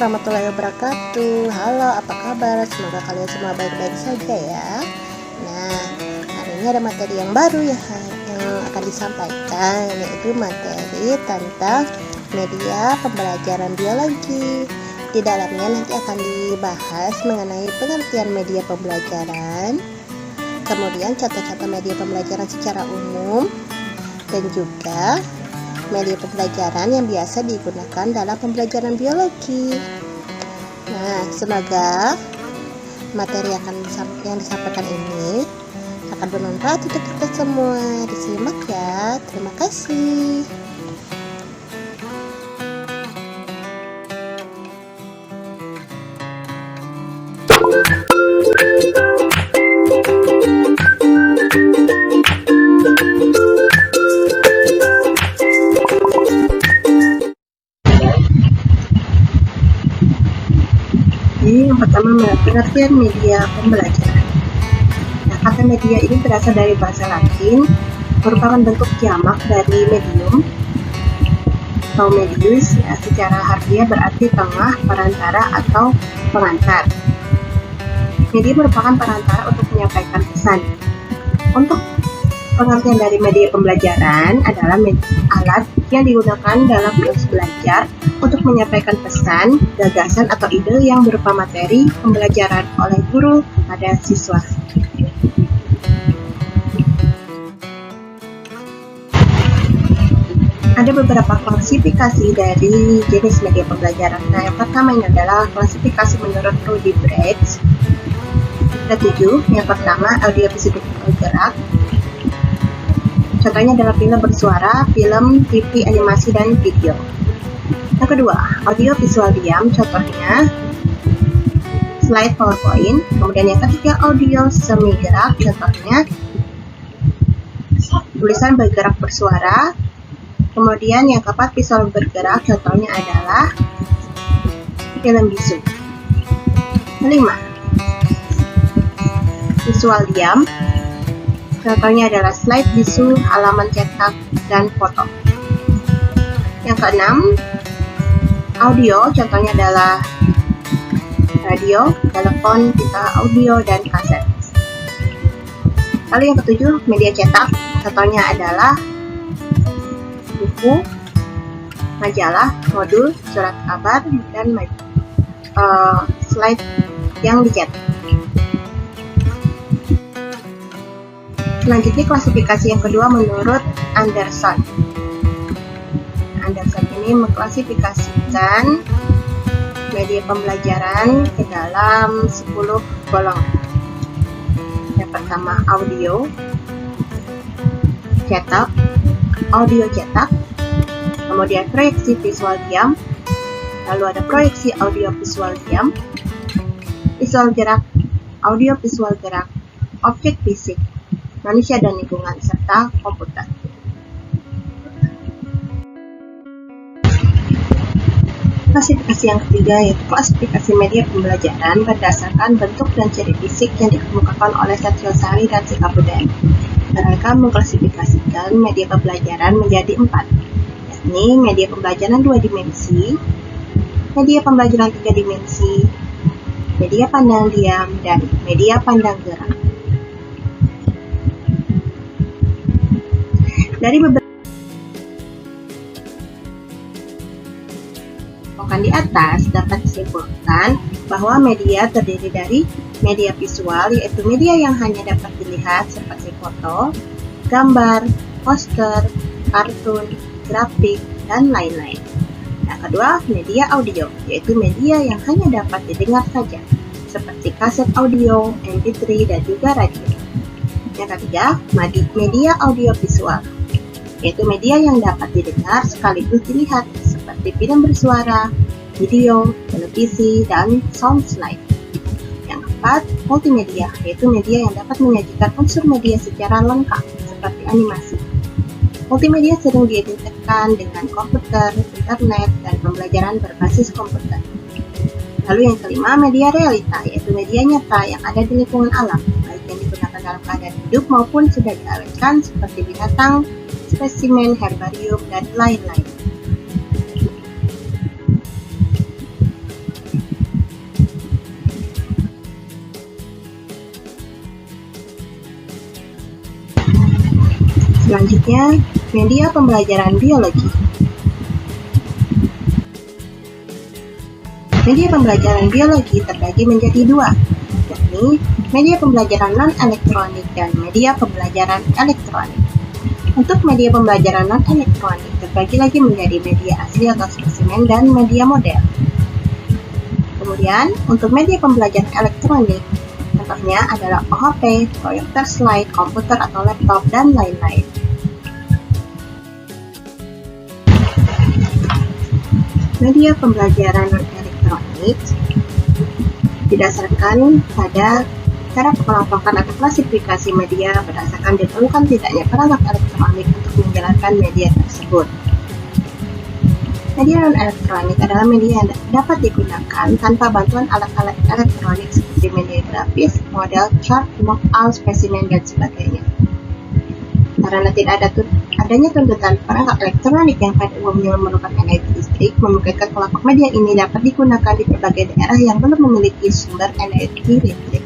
warahmatullahi wabarakatuh. Halo, apa kabar? Semoga kalian semua baik-baik saja ya. Nah, hari ini ada materi yang baru yang akan disampaikan, yaitu materi tentang media pembelajaran biologi. Di dalamnya nanti akan dibahas mengenai pengertian media pembelajaran, kemudian contoh-contoh media pembelajaran secara umum, dan juga media pembelajaran yang biasa digunakan dalam pembelajaran biologi. Nah, semoga materi yang disampaikan ini akan bermanfaat untuk kita semua. Disimak ya. Terima kasih. Ini yang pertama, pengertian media pembelajaran. Nah, kata media ini berasal dari bahasa Latin, merupakan bentuk jamak dari medium atau medius. Ya, secara harfiah berarti tengah, perantara, atau pengantar. Media merupakan perantara untuk menyampaikan pesan. Untuk pengertian dari media pembelajaran adalah alat yang digunakan dalam proses belajar untuk menyampaikan pesan, gagasan, atau ide yang berupa materi pembelajaran oleh guru kepada siswa. Ada beberapa klasifikasi dari jenis media pembelajaran. Nah, yang pertama ini adalah klasifikasi menurut Rudy Brecht. Ada 7. Yang pertama, audiovisual bergerak. Contohnya adalah film bersuara, film, TV, animasi, dan video. Yang kedua, audio visual diam, contohnya slide PowerPoint. Kemudian yang ketiga, audio semi gerak, contohnya tulisan bergerak bersuara. Kemudian yang keempat, visual bergerak, contohnya adalah film bisu. Kelima, visual diam, contohnya adalah slide bisu, halaman cetak, dan foto. Yang keenam, audio, contohnya adalah radio, telepon, pita audio, dan kaset. Lalu yang ketujuh, media cetak, contohnya adalah buku, majalah, modul, surat kabar, dan slide yang dicetak. Selanjutnya, klasifikasi yang kedua menurut Anderson. Anderson ini mengklasifikasikan media pembelajaran ke dalam 10 golongan. Yang pertama, audio cetak, audio cetak, kemudian proyeksi visual diam, lalu ada proyeksi audio visual diam, visual gerak, audio visual gerak, objek fisik, manusia dan lingkungan, serta komputer. Klasifikasi yang ketiga yaitu klasifikasi media pembelajaran berdasarkan bentuk dan ciri fisik yang dikemukakan oleh Satyosari dan Sikapudaya. Mereka mengklasifikasikan media pembelajaran menjadi 4, yakni media pembelajaran 2 dimensi, media pembelajaran 3 dimensi, media pandang diam, dan media pandang gerak. Dari beberapa di atas dapat disimpulkan bahwa media terdiri dari media visual, yaitu media yang hanya dapat dilihat seperti foto, gambar, poster, kartun, grafik, dan lain-lain. Yang kedua, media audio, yaitu media yang hanya dapat didengar saja, seperti kaset audio, MP3, dan juga radio. Yang ketiga, media audio visual, yaitu media yang dapat didengar sekaligus dilihat, seperti film bersuara, video, televisi, dan sound slide. Yang keempat, multimedia, yaitu media yang dapat menyajikan unsur media secara lengkap, seperti animasi. Multimedia sering diidentikan dengan komputer, internet, dan pembelajaran berbasis komputer. Lalu yang kelima, media realita, yaitu media nyata yang ada di lingkungan alam, baik yang digunakan dalam keadaan hidup maupun sudah diawetkan, seperti binatang, spesimen, herbarium, dan lain-lain. Selanjutnya, media pembelajaran biologi. Media pembelajaran biologi terbagi menjadi dua, yakni media pembelajaran non-elektronik dan media pembelajaran elektronik. Untuk media pembelajaran non-elektronik terbagi lagi menjadi media asli atau spesimen dan media model. Kemudian, untuk media pembelajaran elektronik, contohnya adalah OHP, proyektor slide, komputer atau laptop, dan lain-lain. Media pembelajaran non-elektronik didasarkan pada cara pengelompokan atau klasifikasi media berdasarkan diperlukan tidaknya perangkat elektronik untuk menjalankan media tersebut. Media non-elektronik adalah media yang dapat digunakan tanpa bantuan alat-alat elektronik seperti media grafis, model, chart, mock-up, spesimen, dan sebagainya. Karena tidak adanya tuntutan perangkat elektronik yang pada umumnya memerlukan energi listrik, memungkinkan kelompok media ini dapat digunakan di berbagai daerah yang belum memiliki sumber energi listrik.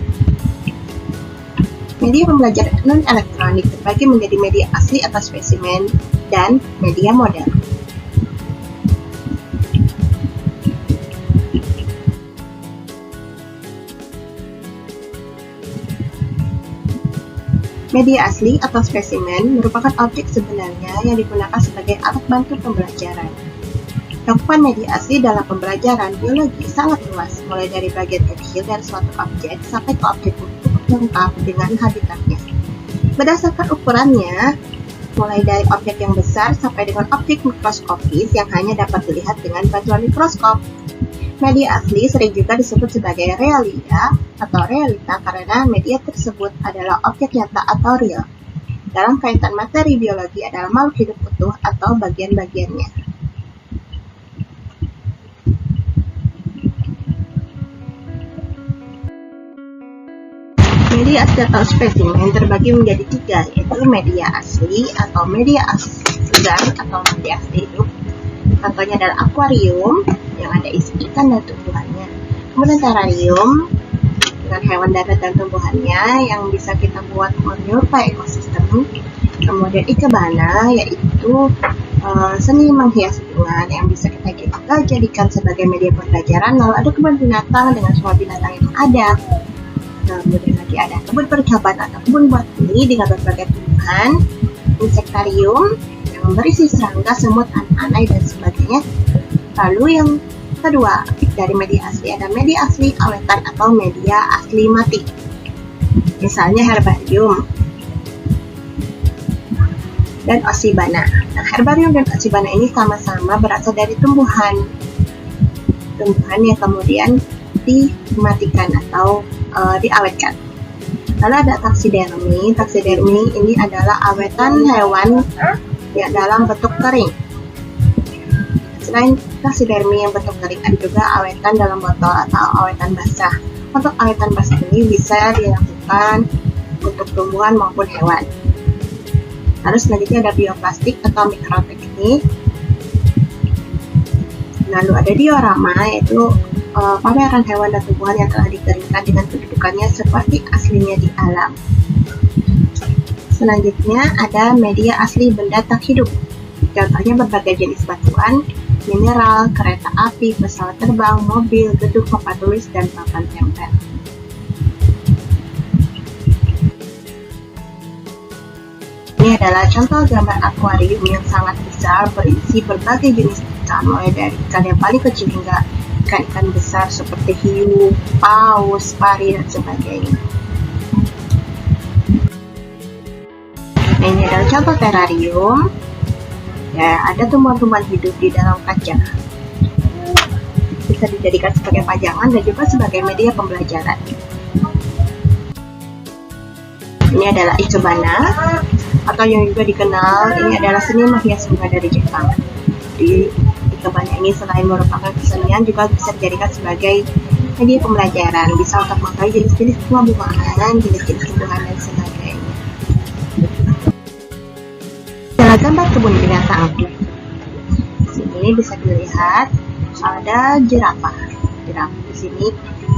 Media pembelajaran non-elektronik terbagi menjadi media asli atau spesimen dan media model. Media asli atau spesimen merupakan objek sebenarnya yang digunakan sebagai alat bantu pembelajaran. Cakupan media asli dalam pembelajaran biologi sangat luas, mulai dari bagian kecil dari suatu objek sampai ke objek utuh lengkap dengan habitatnya. Berdasarkan ukurannya, mulai dari objek yang besar sampai dengan objek mikroskopis yang hanya dapat dilihat dengan bantuan mikroskop. Media asli sering juga disebut sebagai realia atau realita karena media tersebut adalah objek nyata atau real. Dalam kaitan materi biologi adalah makhluk hidup utuh atau bagian-bagiannya. Media asli atau spesimen terbagi menjadi tiga, yaitu media asli atau media asli atau media asli hidup. Contohnya adalah akuarium yang ada isi ikan dan tumbuhannya. Kemudian terrarium dengan hewan darat dan tumbuhannya yang bisa kita buat menyerupai ekosistem. Kemudian ikebana yaitu seni menghias lingkungan yang bisa kita juga jadikan sebagai media pembelajaran. Lalu ada kebun binatang dengan semua binatang yang ada. Kemudian lagi ada kebun percobaan atau kebun botani dengan berbagai tumbuhan. Insektarium yang berisi serangga, semut, anak-anak dan sebagainya. Lalu yang kedua dari media asli ada media asli awetan atau media asli mati. Misalnya herbarium dan osibana. Nah, herbarium dan osibana ini sama-sama berasal dari tumbuhan yang kemudian dimatikan atau diawetkan. Lalu ada taksidermi. Taksidermi ini adalah awetan hewan yang dalam bentuk kering. Selain taksidermi yang bentuk kering, ada juga awetan dalam botol atau awetan basah. Untuk awetan basah ini bisa dilakukan untuk tumbuhan maupun hewan. Lalu selanjutnya ada bioplastik atau mikroteknik. Lalu ada diorama, yaitu pameran hewan dan tumbuhan yang telah dikeringkan dengan kedudukannya seperti aslinya di alam. Selanjutnya ada media asli benda tak hidup. Contohnya berbagai jenis batuan, mineral, kereta api, pesawat terbang, mobil, gedung, papan tulis, dan papan tempel. Ini adalah contoh gambar akuarium yang sangat besar berisi berbagai jenis ikan, mulai dari ikan yang paling kecil hingga ikan-ikan besar seperti hiu, paus, pari, dan sebagainya. Ini adalah contoh terrarium. Ya, ada tumbuhan-tumbuhan hidup di dalam kaca. Bisa dijadikan sebagai pajangan dan juga sebagai media pembelajaran. Ini adalah ikebana, atau yang juga dikenal ini adalah seni menghias bunga dari Jepang. Di ikebana ini selain merupakan kesenian juga bisa dijadikan sebagai media pembelajaran, bisa untuk mengetahui jenis-jenis bunga-bungaan, jenis-jenis tumbuhan dan sebagainya. Adalah gambar kebun binatang. Di sini bisa dilihat ada jerapah. Di sini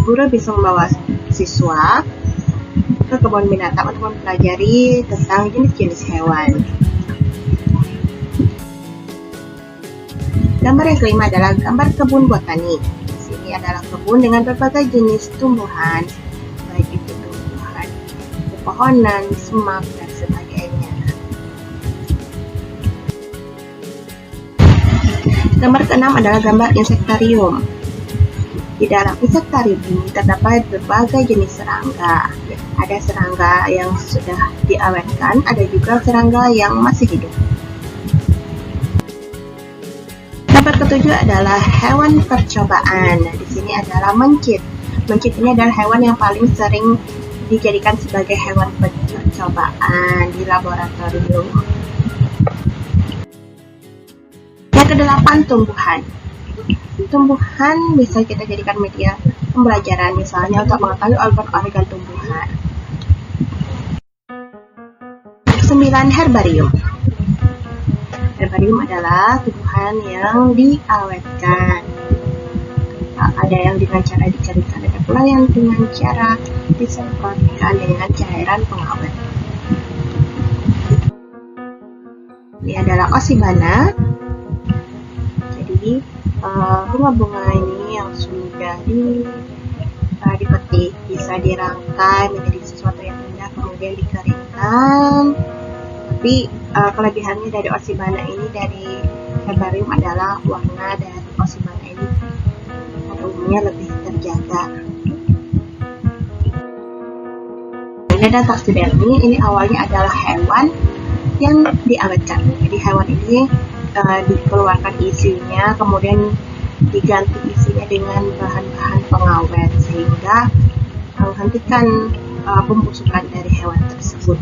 guru bisa membawa siswa ke kebun binatang untuk mempelajari tentang jenis-jenis hewan. Gambar yang kelima adalah gambar kebun botani. Di sini adalah kebun dengan berbagai jenis tumbuhan, baik itu tumbuhan pepohonan, semak, dan sebagainya. Gambar keenam adalah gambar insektarium. Di dalam insektarium ini terdapat berbagai jenis serangga. Ada serangga yang sudah diawetkan, ada juga serangga yang masih hidup. Gambar ketujuh adalah hewan percobaan. Nah, di sini adalah mencit. Mencit ini adalah hewan yang paling sering dijadikan sebagai hewan percobaan di laboratorium. Yang kedelapan, tumbuhan. Tumbuhan bisa kita jadikan media pembelajaran, misalnya untuk mengetahui organ-organ tumbuhan. 9. Herbarium. Herbarium adalah tumbuhan yang diawetkan. Ada yang dengan cara dikeringkan, ada pula yang dengan cara disemprotkan dengan cairan pengawet. Ini adalah Osibana. Jadi bunga-bunga ini yang sudah dipetik bisa dirangkai menjadi sesuatu yang indah, kemudian dikeringkan. Tapi kelebihannya dari Osibana ini, dari herbarium, adalah warna dari Osibana ini pada umumnya lebih terjaga. Ini ada taxidermi. Ini awalnya adalah hewan yang diawetkan. Jadi hewan ini dikeluarkan isinya, kemudian diganti isinya dengan bahan-bahan pengawet sehingga menghentikan pembusukan dari hewan tersebut.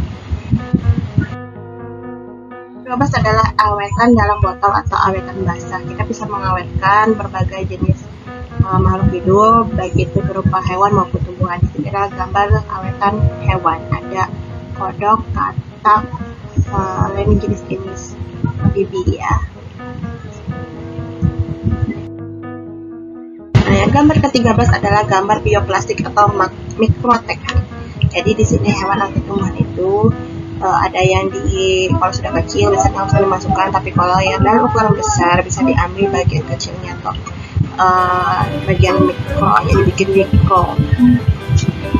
12 adalah awetan dalam botol atau awetan basah. Kita bisa mengawetkan berbagai jenis makhluk hidup, baik itu berupa hewan maupun tumbuhan. Di sini adalah gambar awetan hewan. Ada kodok, katak, lain jenis-jenis bibi ya. Nah, yang gambar ke-13 adalah gambar bioplastik atau mikroteknik. Jadi di sini hewan atau tumbuhan itu ada yang kalau sudah kecil bisa langsung dimasukkan, tapi kalau yang dalam ukuran besar bisa diambil bagian kecilnya atau bagian mikronya dibikin mikro.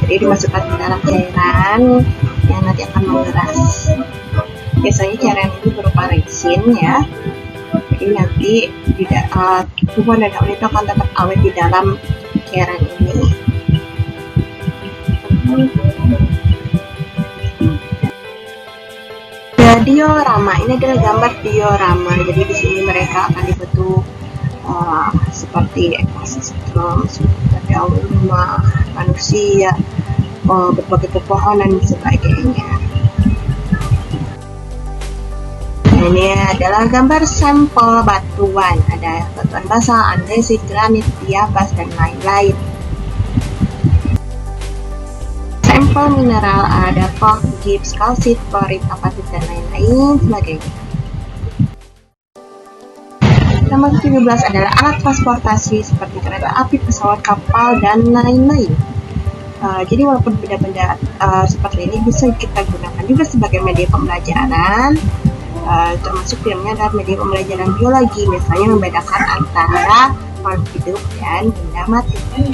Jadi dimasukkan ke dalam cairan yang nanti akan mengeras. Biasanya cairan ini berupa resin ya. Jadi nanti tumbuhan dan hewan itu akan tetap awet di dalam cairan ini. Diorama ini adalah gambar diorama. Jadi di sini mereka akan dibentuk seperti ekosistem, seperti rumah manusia, berbagai pepohonan dan sebagainya. Ini adalah gambar sampel batuan. Ada batuan basal, andesit, granit, diabas, dan lain-lain. Sampel mineral ada kalk, gips, kalsit, klorit, apatit, dan lain-lain sebagainya. Nomor 17 adalah alat transportasi seperti kereta api, pesawat, kapal, dan lain-lain. Jadi walaupun benda-benda seperti ini bisa kita gunakan juga sebagai media pembelajaran, termasuk filmnya adalah media pembelajaran biologi, misalnya membedakan antara makhluk hidup dan benda mati.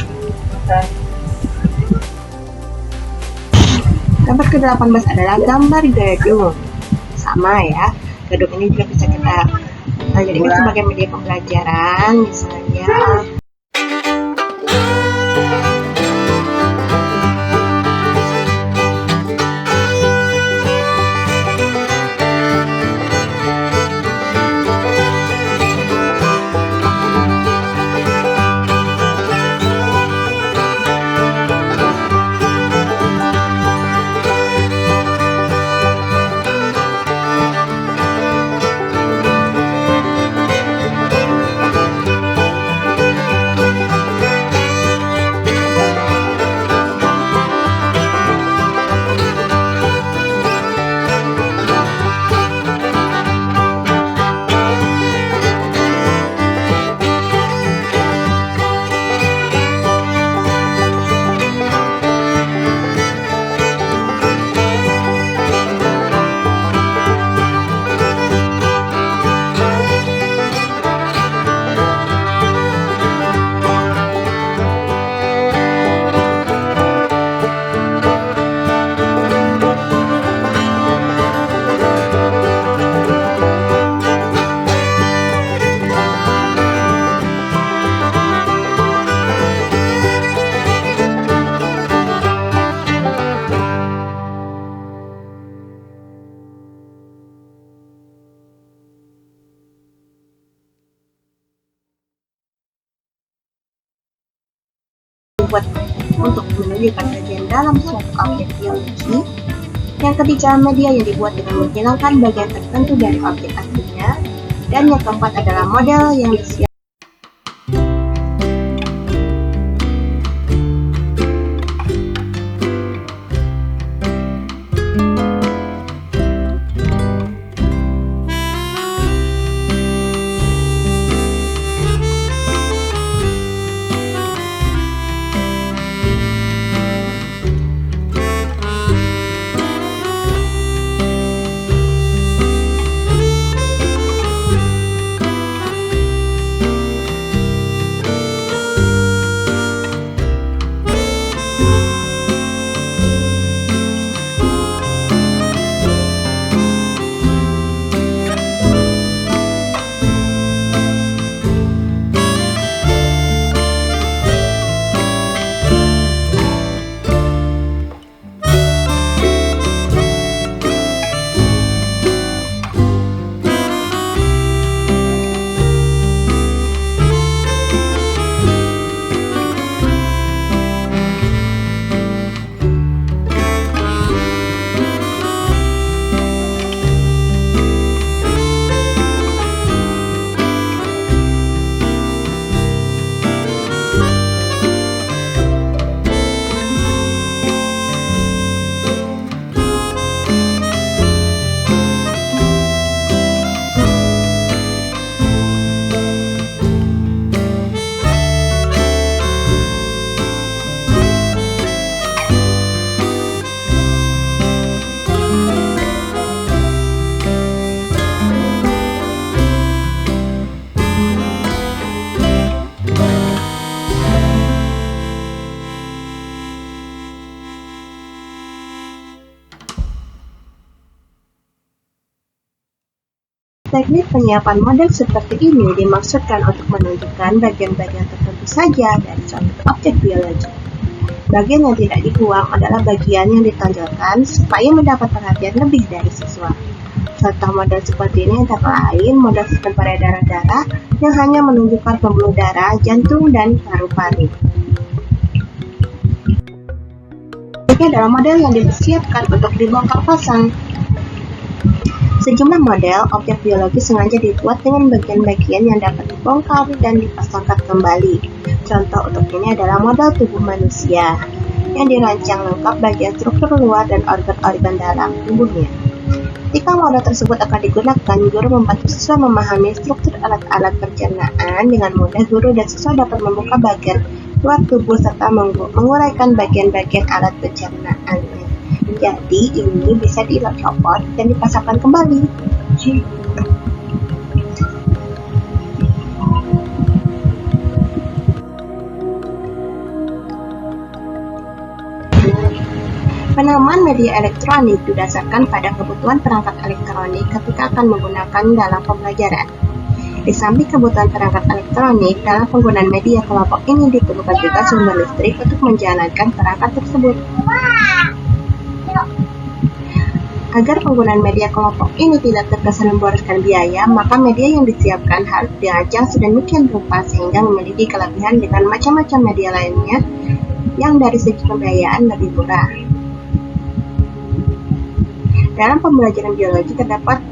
Gambar ke-18 adalah gambar gedung. Sama ya, gedung ini juga bisa kita jadikan sebagai media pembelajaran, misalnya tersebut untuk menunjukkan bagian dalam suatu objek biologi. Yang ketiga, media yang dibuat dengan menghilangkan bagian tertentu dari objek aslinya. Dan yang keempat adalah model yang disiapkan. Teknik penyiapan model seperti ini dimaksudkan untuk menunjukkan bagian-bagian tertentu saja dari suatu objek biologi. Bagian yang tidak dibuang adalah bagian yang ditonjolkan supaya mendapat perhatian lebih dari siswa. Contoh model seperti ini antara lain model sistem peredaran darah yang hanya menunjukkan pembuluh darah, jantung, dan paru-paru. Ini adalah model yang disiapkan untuk dibongkar pasang. Sejumlah model objek biologi sengaja dibuat dengan bagian-bagian yang dapat dibongkar dan dipasangkan kembali. Contoh untuk ini adalah model tubuh manusia yang dirancang lengkap bagian struktur luar dan organ-organ dalam tubuhnya. Ketika model tersebut akan digunakan, guru membantu siswa memahami struktur alat-alat pencernaan dengan mudah. Guru dan siswa dapat membuka bagian luar tubuh serta menguraikan bagian-bagian alat pencernaannya. Jadi ini bisa dicopot dan dipasangkan kembali. Penamaan media elektronik didasarkan pada kebutuhan perangkat elektronik ketika akan menggunakan dalam pembelajaran. Di samping kebutuhan perangkat elektronik, dalam penggunaan media kelompok ini diperlukan juga sumber listrik untuk menjalankan perangkat tersebut. Agar penggunaan media kelompok ini tidak terkesan memboroskan biaya, maka media yang disiapkan harus dirancang sedemikian rupa sehingga memiliki kelebihan dengan macam-macam media lainnya yang dari segi pembiayaan lebih murah. Dalam pembelajaran biologi terdapat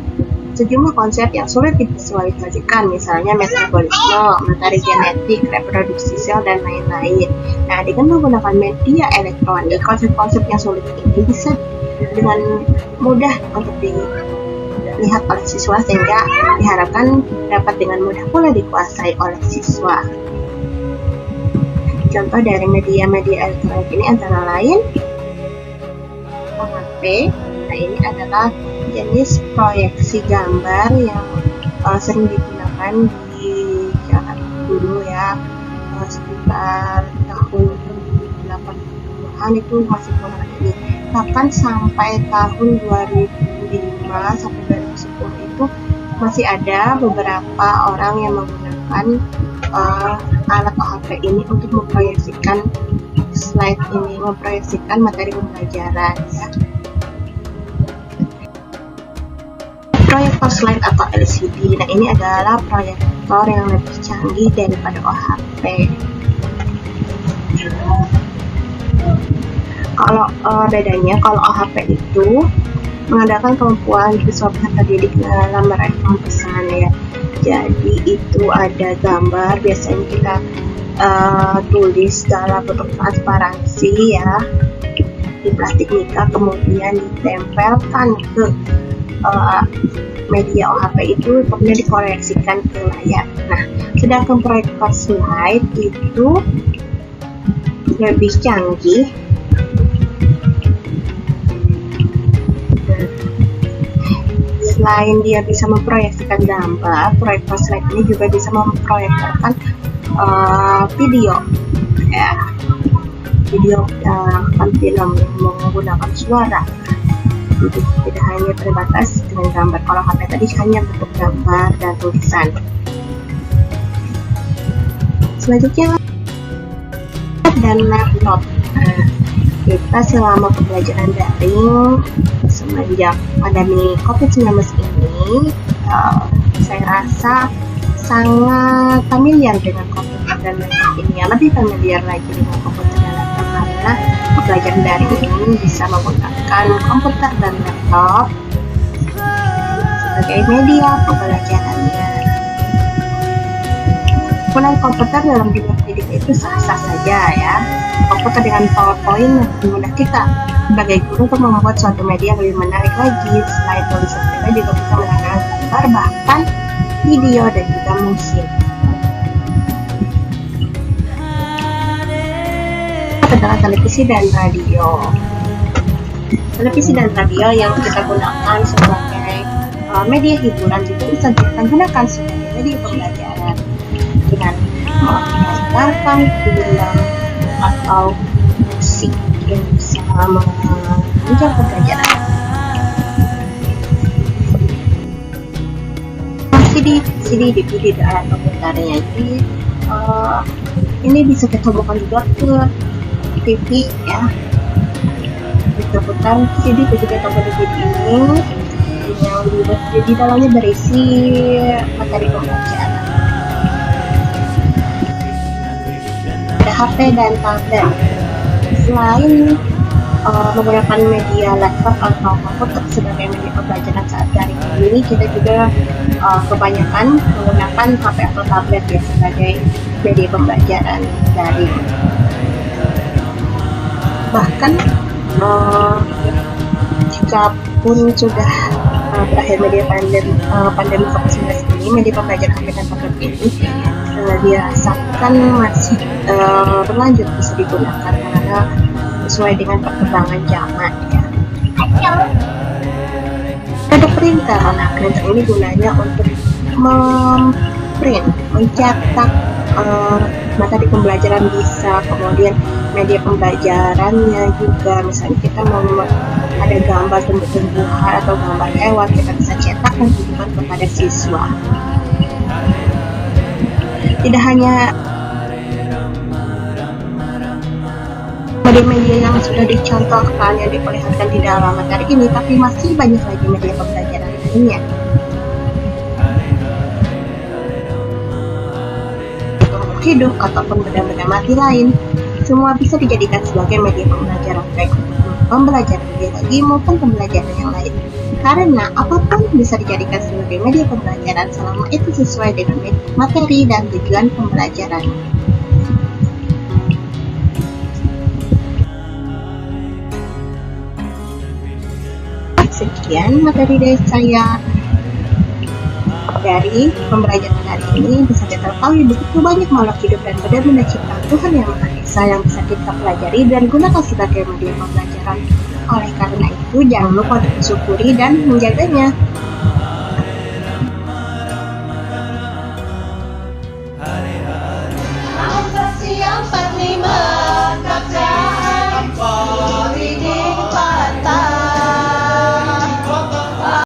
sejumlah konsep yang sulit divisualisasikan, misalnya metabolisme, materi genetik, reproduksi sel, dan lain-lain. Nah, dengan menggunakan media elektronik, konsep-konsep yang sulit ini bisa dengan mudah untuk dilihat oleh siswa sehingga diharapkan dapat dengan mudah pula dikuasai oleh siswa. Contoh dari media-media elektronik ini antara lain OHP. Nah, ini adalah jenis proyeksi gambar yang sering digunakan di zaman dulu ya, sekitar tahun 80-an itu masih kurang ini. Bahkan sampai tahun 2005 sampai 2010 itu masih ada beberapa orang yang menggunakan alat OHP ini untuk memproyeksikan slide ini, memproyeksikan materi pembelajaran ya. Proyektor slide atau LCD. Nah, ini adalah proyektor yang lebih canggih daripada OHP. Kalau bedanya, kalau OHP itu mengandalkan kemampuan visual peserta didik dalam merekam pesan ya. Jadi itu ada gambar, biasanya kita tulis dalam bentuk transparansi ya di plastik mica, kemudian ditempelkan ke media OHP itu, kemudian dikoreksikan ke layar. Nah, sedangkan proyektor slide itu lebih canggih. Selain dia bisa memproyeksikan gambar, proyektor slide ini juga bisa memproyektorkan video ya, video film yang menggunakan suara. Jadi tidak hanya terbatas dengan gambar. Kalau HP tadi hanya bentuk gambar dan tulisan. Selanjutnya dan laptop. Kita selama pembelajaran daring semenjak pandemi COVID-19 ini, saya rasa sangat familiar dengan komputer dan laptop ini. Lebih familiar lagi dengan komputer dan laptop karena pembelajaran daring ini bisa menggunakan komputer dan laptop sebagai media pembelajarannya. Penggunaan komputer dalam dunia pendidikan itu sah-sah saja ya. Komputer dengan PowerPoint lebih mudah kita sebagai guru untuk membuat suatu media lebih menarik lagi. Selain tulisan, kita juga bisa menangani gambar, bahkan video dan juga musik. Adalah televisi dan radio. Televisi dan radio yang kita gunakan sebagai media hiburan juga bisa kita gunakan sebagai media pembelajaran dengan mendengarkan film atau musik yang bisa menunjang pembelajaran. CD, DVD dalam komputernya. Jadi ini bisa kita hubungkan juga ke TV ya. Kita putar CD ke juga tombol DVD ini yang di dalamnya berisi materi pembelajaran. Ada HP dan tablet. Selain menggunakan media laptop atau komputer sebagai media pembelajaran saat daring ini, kita juga kebanyakan menggunakan HP atau tablet ya sebagai media pembelajaran daring. Bahkan jika pun sudah berakhir media pandemi COVID-19 ini, media pembelajaran HP dan tablet ini dirasakan masih berlanjut bisa digunakan karena sesuai dengan perkembangan zaman ya. Untuk printer, nah printer ini gunanya untuk mencetak materi pembelajaran bisa, kemudian media pembelajarannya juga, misalnya kita mau ada gambar tumbuh-tumbuhan atau gambar hewan, kita bisa cetak dan tunjukkan kepada siswa. Tidak hanya media-media yang sudah dicontohkan yang diperlihatkan di dalam materi ini, tapi masih banyak lagi media pembelajaran lainnya. Hidup ataupun benda-benda mati lain, semua bisa dijadikan sebagai media pembelajaran, baik untuk pembelajaran biologi maupun pembelajaran yang lain. Karena apapun bisa dijadikan sebagai media pembelajaran selama itu sesuai dengan materi dan tujuan pembelajaran. Sekian materi dari saya. Dari pembelajaran hari ini bisa kita ketahui begitu banyak makhluk hidup dan benda-benda ciptaan Tuhan yang Maha Esa yang bisa kita pelajari dan gunakan sebagai media pembelajaran. Oleh karena itu, jangan lupa untuk mensyukuri dan menjaganya.